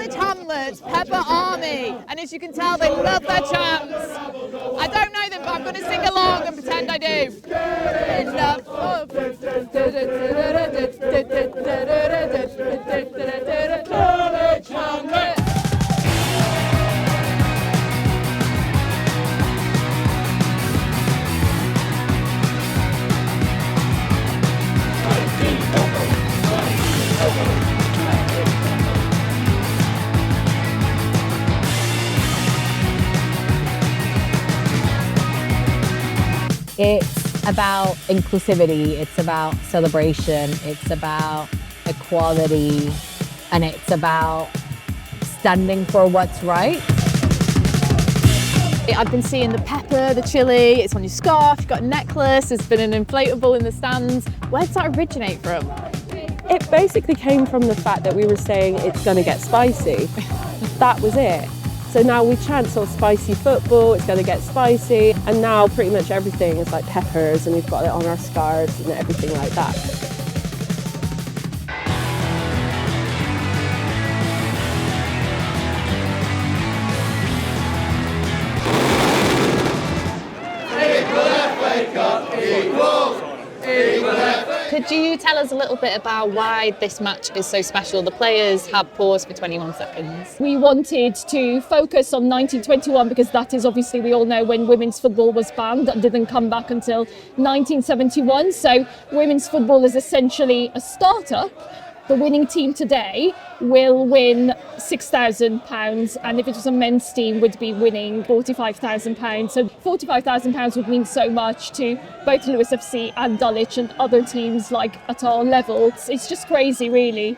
Dulwich Pepper Army, and as you can tell, they love their chants. I don't know them, but I'm going to sing along and pretend I do. It's about inclusivity, it's about celebration, it's about equality, and it's about standing for what's right. I've been seeing the pepper, the chili, it's on your scarf, you've got a necklace, there's been an inflatable in the stands. Where does that originate from? It basically came from the fact that we were saying it's going to get spicy. That was it. So now we chant sort of spicy football, it's going to get spicy, and now pretty much everything is like peppers, and we've got it on our scarves and everything like that. Could you tell us a little bit about why this match is so special? The players have paused for 21 seconds. We wanted to focus on 1921 because that is obviously, we all know, when women's football was banned and didn't come back until 1971. So women's football is essentially a startup. The winning team today will win £6,000, and if it was a men's team, would be winning £45,000. So £45,000 would mean so much to both Lewes FC and Dulwich and other teams like at our level. It's just crazy, really.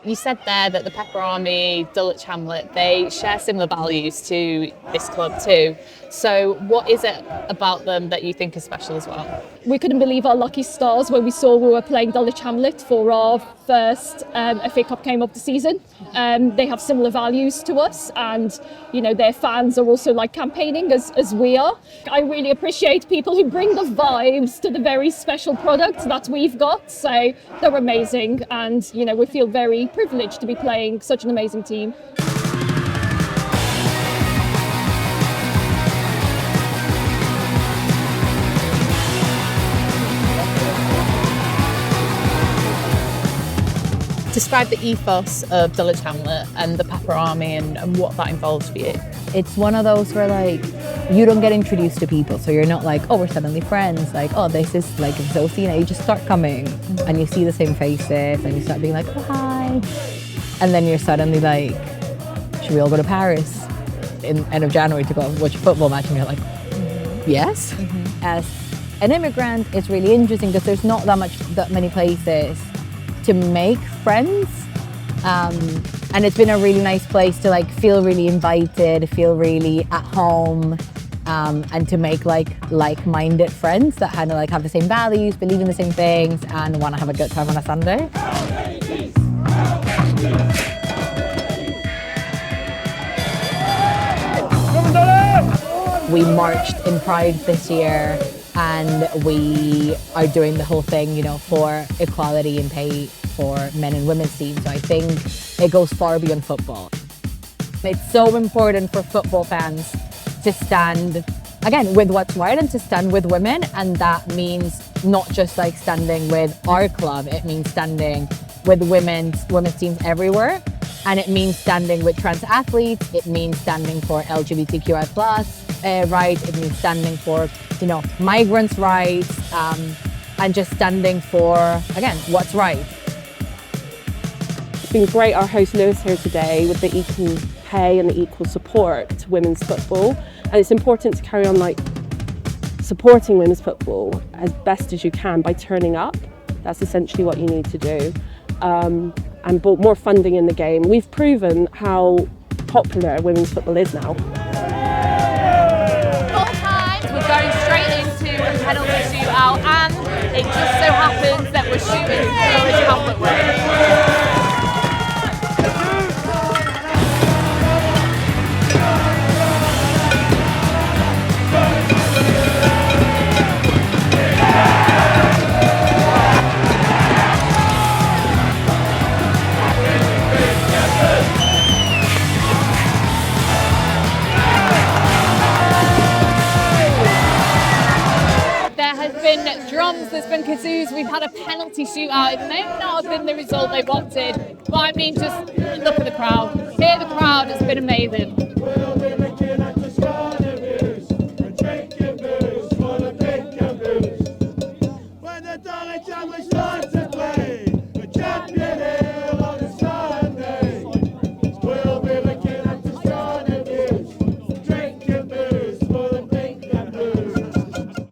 You said there that the Pepper Army, Dulwich Hamlet, they share similar values to this club too. So what is it about them that you think is special as well? We couldn't believe our lucky stars when we saw we were playing Dulwich Hamlet for our first FA Cup game of the season. They have similar values to us, and you know, their fans are also like campaigning as we are. I really appreciate people who bring the vibes to the very special product that we've got. So they're amazing, and you know, we feel very privileged to be playing such an amazing team. Describe the ethos of Dulwich Hamlet and the Pepper Army and what that involves for you. It's one of those where like you don't get introduced to people, so you're not like, oh, we're suddenly friends, like, oh, this is like Zoe, you just start coming and you see the same faces and you start being like, oh, hi, and then you're suddenly like, should we all go to Paris in end of January to go watch a football match? And you're like, yes. As an immigrant, it's really interesting because there's not that many places to make friends, and it's been a really nice place to like feel really invited, feel really at home, and to make like-minded friends that kind of like have the same values, believe in the same things, and want to have a good time on a Sunday. We marched in Pride this year, and we are doing the whole thing, you know, for equality and pay for men and women's teams. So I think it goes far beyond football. It's so important for football fans to stand, again, with what's right and to stand with women. And that means not just like standing with our club, it means standing with women's teams everywhere. And it means standing with trans athletes, it means standing for LGBTQI+ rights, it means standing for, you know, migrants' rights, and just standing for, again, what's right. It's been great, our host Lewes here today, with the equal pay and the equal support to women's football. And it's important to carry on like supporting women's football as best as you can by turning up. That's essentially what you need to do. And more funding in the game. We've proven how popular women's football is now. Full time, we're going straight into a penalty shootout, and it just so happens that we're shooting Dulwich Hamlet way. been drums, there's been kazoos, we've had a penalty shootout. It may not have been the result they wanted, but I mean, just look at the crowd. Hear the crowd, it's been amazing.